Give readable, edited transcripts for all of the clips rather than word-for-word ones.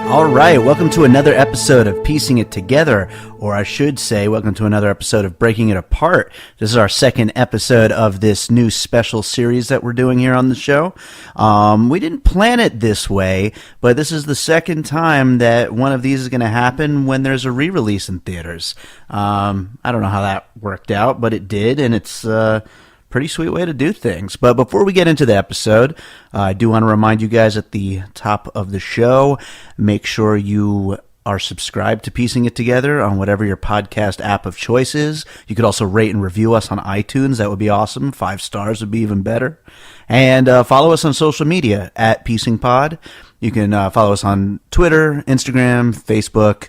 All right, welcome to another episode of Piecing It Together, or I should say, welcome to another episode of Breaking It Apart. This is our second episode of this new special series that we're doing here on the show. We didn't plan it this way, but this is the second time that one of these is going to happen when there's a re-release in theaters. I don't know how that worked out, but it did, and it's pretty sweet way to do things. But before we get into the episode, I do want to remind you guys at the top of the show, make sure you are subscribed to Piecing It Together on whatever your podcast app of choice is. You could also rate and review us on iTunes. That would be awesome. 5 stars would be even better. And follow us on social media at PiecingPod. You can follow us on Twitter, Instagram, Facebook.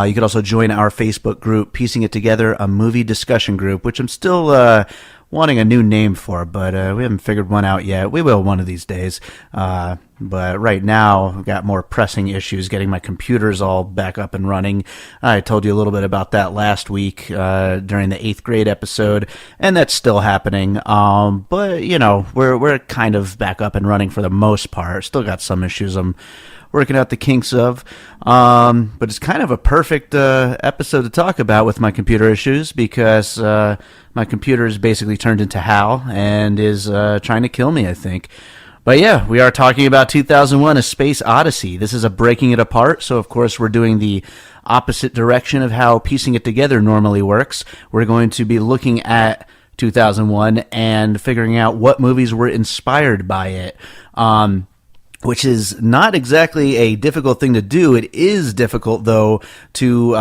You could also join our Facebook group, Piecing It Together, a movie discussion group, which I'm still wanting a new name for, but we haven't figured one out yet. We will one of these days. But right now, I've got more pressing issues getting my computers all back up and running. I told you a little bit about that last week during the 8th grade episode, and that's still happening. But, you know, we're kind of back up and running for the most part. Still got some issues I'm working out the kinks of. But it's kind of a perfect episode to talk about with my computer issues because my computer is basically turned into Hal and is trying to kill me, I think. But yeah, we are talking about 2001: A Space Odyssey. This is a Breaking It Apart, so of course we're doing the opposite direction of how Piecing It Together normally works. We're going to be looking at 2001 and figuring out what movies were inspired by it. Which is not exactly a difficult thing to do. It is difficult, though, to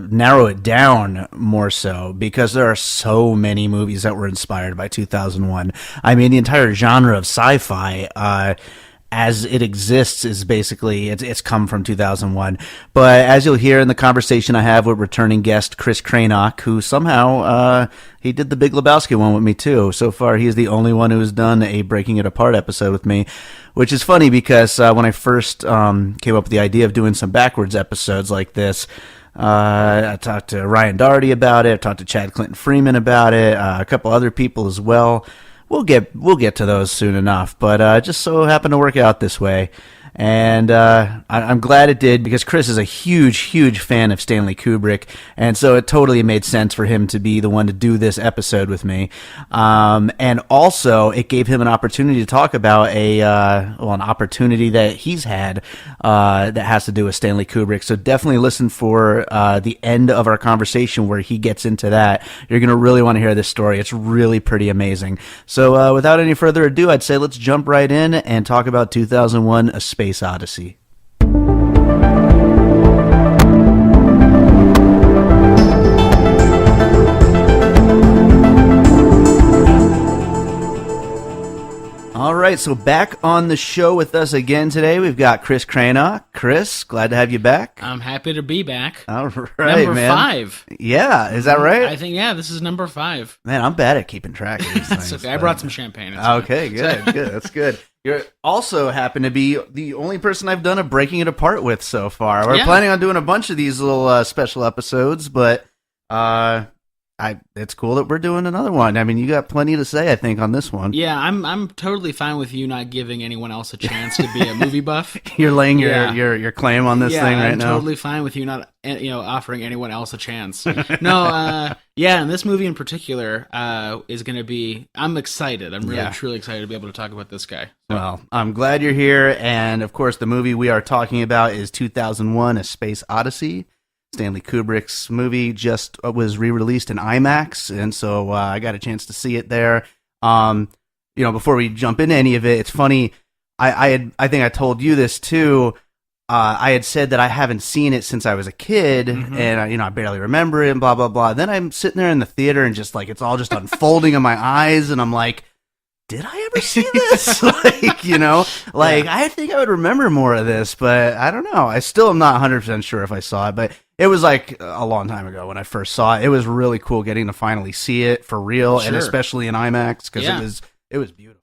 narrow it down more so, because there are so many movies that were inspired by 2001. I mean, the entire genre of sci-fi, as it exists, is basically, it's come from 2001. But as you'll hear in the conversation I have with returning guest Chris Cranock, who somehow, he did the Big Lebowski one with me too. So far, he is the only one who has done a Breaking It Apart episode with me, which is funny because when I first came up with the idea of doing some backwards episodes like this, I talked to Ryan Doherty about it, I talked to Chad Clinton Freeman about it, a couple other people as well. We'll get to those soon enough, but it just so happened to work out this way. And I'm glad it did because Chris is a huge fan of Stanley Kubrick, and so it totally made sense for him to be the one to do this episode with me. And also, it gave him an opportunity to talk about an opportunity that he's had that has to do with Stanley Kubrick. So definitely listen for the end of our conversation where he gets into that. You're going to really want to hear this story. It's really pretty amazing. So without any further ado, I'd say let's jump right in and talk about 2001: A Space Odyssey. All right, so back on the show with us again today, we've got Chris Cranock. Chris, glad to have you back. I'm happy to be back. All right, number 5. Yeah, is that right? I think, this is number 5. Man, I'm bad at keeping track of these things. Okay. I brought some champagne. Okay, good. That's good. You also happen to be the only person I've done a Breaking It Apart with so far. We're planning on doing a bunch of these little special episodes, but it's cool that we're doing another one. I mean, you got plenty to say, I think, on this one. Yeah, I'm totally fine with you not giving anyone else a chance to be a movie buff. You're laying your claim on this thing right I'm now. I'm totally fine with you not offering anyone else a chance. No, and this movie in particular is going to be. I'm excited. I'm really truly excited to be able to talk about this guy. So. Well, I'm glad you're here, and of course, the movie we are talking about is 2001: A Space Odyssey. Stanley Kubrick's movie just was re-released in IMAX, and so I got a chance to see it there. Before we jump into any of it, it's funny. I think I told you this too. I had said that I haven't seen it since I was a kid, and I barely remember it, and blah blah blah. Then I'm sitting there in the theater, and just like it's all just unfolding in my eyes, and I'm like, did I ever see this? I think I would remember more of this, but I don't know. I still am not 100% sure if I saw it, but it was like a long time ago when I first saw it. It was really cool getting to finally see it for real, and especially in IMAX, because it was beautiful.